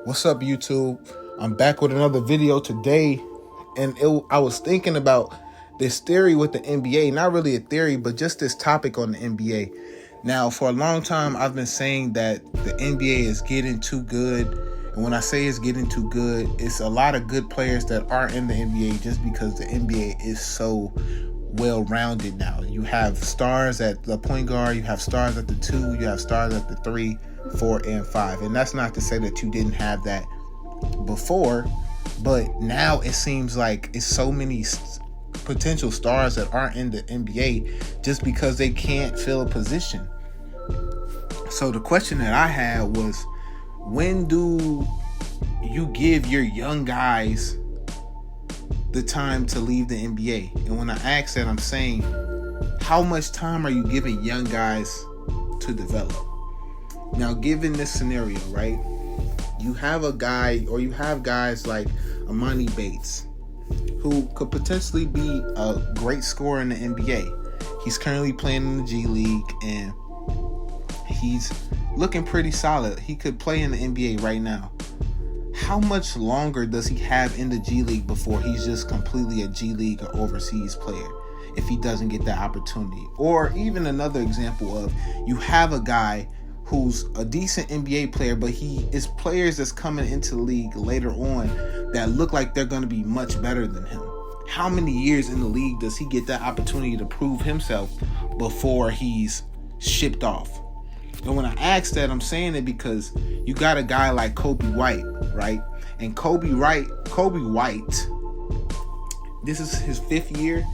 What's up, YouTube? I'm back with another video today, and I was thinking about this theory with the NBA. Not really a theory, but just this topic on the NBA. Now, for a long time, I've been saying that the NBA is getting too good. And when I say it's getting too good, it's a lot of good players that are in the NBA just because the NBA is so well-rounded now. You have stars at the point guard, you have stars at the 2, you have stars at the 3, 4, and 5. And that's not to say that you didn't have that before, but now it seems like it's so many potential stars that aren't in the NBA just because they can't fill a position. So the question that I had was, when do you give your young guys the time to leave the NBA? And when I ask that, I'm saying, how much time are you giving young guys to develop? Now, given this scenario, right, you have a guy, or you have guys like Amani Bates, who could potentially be a great scorer in the NBA. He's currently playing in the G League, and he's looking pretty solid. He could play in the NBA right now. How much longer does he have in the G League before he's just completely a G League or overseas player if he doesn't get that opportunity? Or even another example of, you have a guy who's a decent NBA player, but he is players that's coming into the league later on that look like they're going to be much better than him. How many years in the league does he get that opportunity to prove himself before he's shipped off? And when I ask that, I'm saying it because you got a guy like Kobe White, right? And Kobe White, this is his 5th year,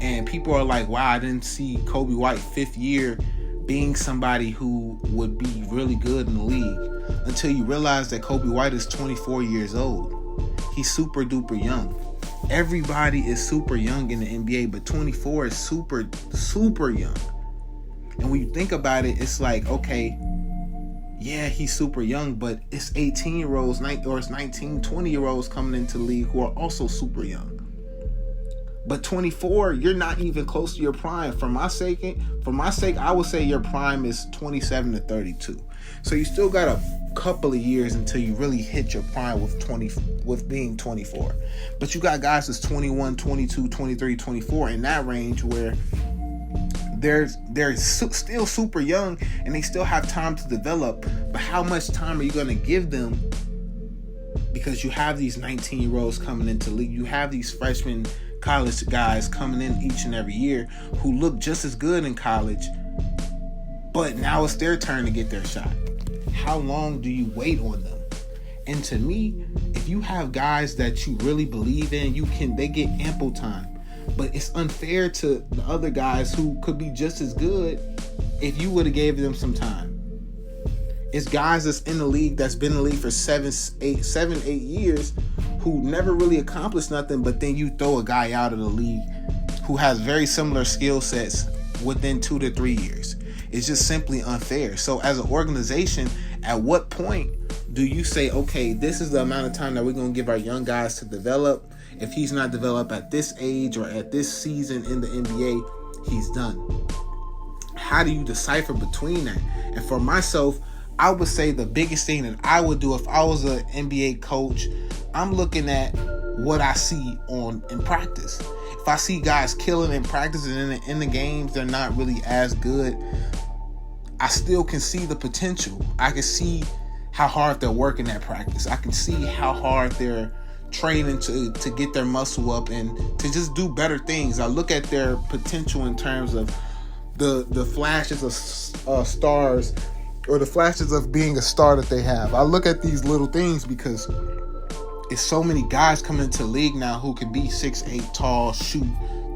and people are like, wow, I didn't see Kobe White 5th year being somebody who would be really good in the league, until you realize that Kobe White is 24 years old. He's super duper young. Everybody is super young in the NBA, but 24 is super, super young. And when you think about it, it's like, okay, yeah, he's super young, but it's 18-year-olds, or it's 19, 20-year-olds coming into the league who are also super young. But 24, you're not even close to your prime. For my sake, I would say your prime is 27 to 32. So you still got a couple of years until you really hit your prime with being 24. But you got guys that's 21, 22, 23, 24 in that range, where they're still super young and they still have time to develop. But how much time are you going to give them? Because you have these 19-year-olds coming into the league. You have these freshman college guys coming in each and every year who look just as good in college, but now it's their turn to get their shot. How long do you wait on them? And to me, if you have guys that you really believe in, they get ample time. But it's unfair to the other guys who could be just as good if you would have gave them some time. It's guys that's in the league, that's been in the league for 7, 8 years, who never really accomplished nothing, but then you throw a guy out of the league who has very similar skill sets within 2 to 3 years. It's just simply unfair. So as an organization, at what point do you say, okay, this is the amount of time that we're going to give our young guys to develop? If he's not developed at this age or at this season in the NBA, he's done. How do you decipher between that? And for myself, I would say the biggest thing that I would do if I was an NBA coach, I'm looking at what I see in practice. If I see guys killing in practice and in the games, they're not really as good, I still can see the potential. I can see how hard they're working at practice. I can see how hard they're training to get their muscle up and to just do better things. I look at their potential in terms of the flashes of stars, or the flashes of being a star that they have. I look at these little things because it's so many guys coming into the league now who can be 6'8", tall, shoot,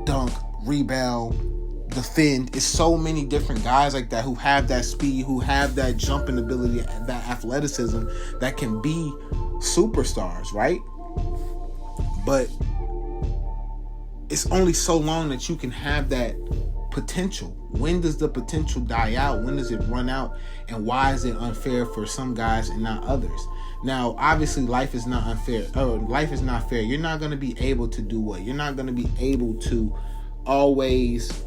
dunk, rebound, defend. It's so many different guys like that who have that speed, who have that jumping ability, that athleticism, that can be superstars, right? But it's only so long that you can have that potential. When does the potential die out? When does it run out? And why is it unfair for some guys and not others? Now, obviously, life is not unfair. Life is not fair. You're not going to be able to do what? You're not going to be able to always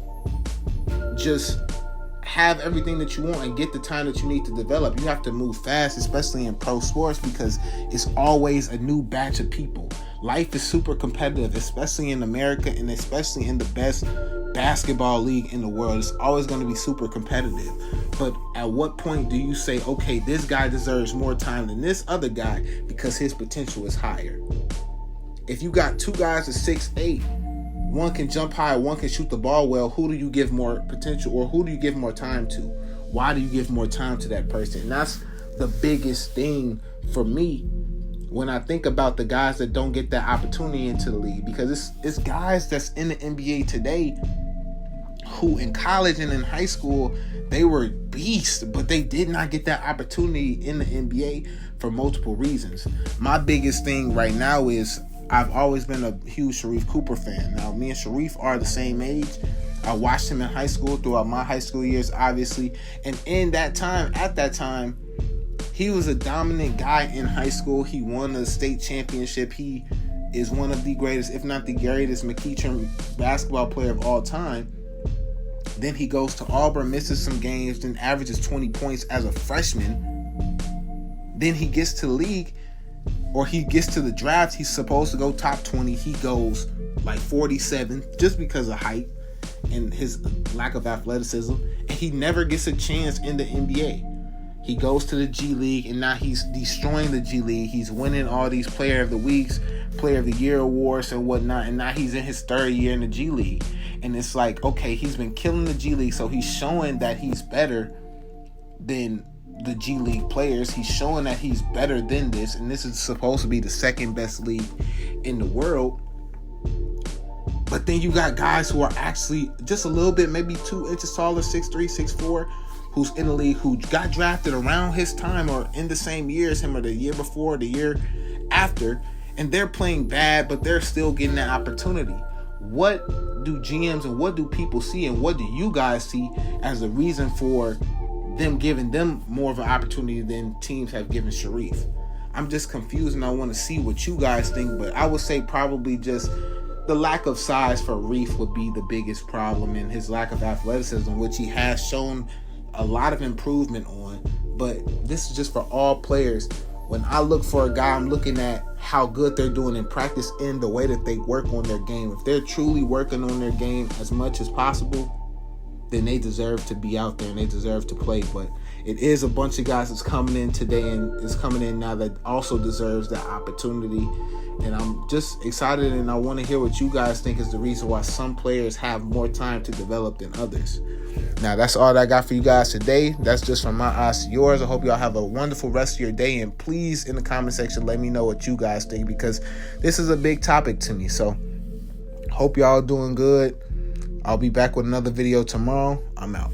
just have everything that you want and get the time that you need to develop. You have to move fast, especially in pro sports, because it's always a new batch of people. Life is super competitive, especially in America and especially in the best basketball league in the world. It's always going to be super competitive. But at what point do you say, okay, this guy deserves more time than this other guy because his potential is higher? If you got two guys at 6'8", one can jump high, one can shoot the ball well, who do you give more potential, or who do you give more time to? Why do you give more time to that person? And that's the biggest thing for me when I think about the guys that don't get that opportunity into the league, because it's guys that's in the NBA today who in college and in high school, they were beasts, but they did not get that opportunity in the NBA for multiple reasons. My biggest thing right now is I've always been a huge Sharif Cooper fan. Now, me and Sharif are the same age. I watched him in high school throughout my high school years, obviously. And at that time, he was a dominant guy in high school. He won a state championship. He is one of the greatest, if not the greatest, McEachern basketball player of all time. Then he goes to Auburn, misses some games, then averages 20 points as a freshman. Then he gets to the league, or he gets to the draft. He's supposed to go top 20. He goes like 47 just because of height and his lack of athleticism. And he never gets a chance in the NBA. He goes to the G League, and now he's destroying the G League. He's winning all these Player of the Weeks, Player of the Year awards and whatnot. And now he's in his third year in the G League. And it's like, okay, he's been killing the G League, so he's showing that he's better than the G League players. He's showing that he's better than this, and this is supposed to be the second best league in the world. But then you got guys who are actually just a little bit, maybe 2 inches taller, 6'3", 6'4", who's in the league, who got drafted around his time or in the same year as him, or the year before, the year after, and they're playing bad, but they're still getting that opportunity. What do GMs and what do people see, and what do you guys see as the reason for them giving them more of an opportunity than teams have given Sharif? I'm just confused, and I want to see what you guys think, but I would say probably just the lack of size for Reef would be the biggest problem, and his lack of athleticism, which he has shown a lot of improvement on. But this is just for all players. When I look for a guy, I'm looking at how good they're doing in practice and the way that they work on their game. If they're truly working on their game as much as possible, then they deserve to be out there and they deserve to play. But it is a bunch of guys that's coming in today and is coming in now that also deserves that opportunity. And I'm just excited, and I want to hear what you guys think is the reason why some players have more time to develop than others. Now, that's all that I got for you guys today. That's just from my eyes to yours. I hope y'all have a wonderful rest of your day. And please, in the comment section, let me know what you guys think, because this is a big topic to me. So, hope y'all doing good. I'll be back with another video tomorrow. I'm out.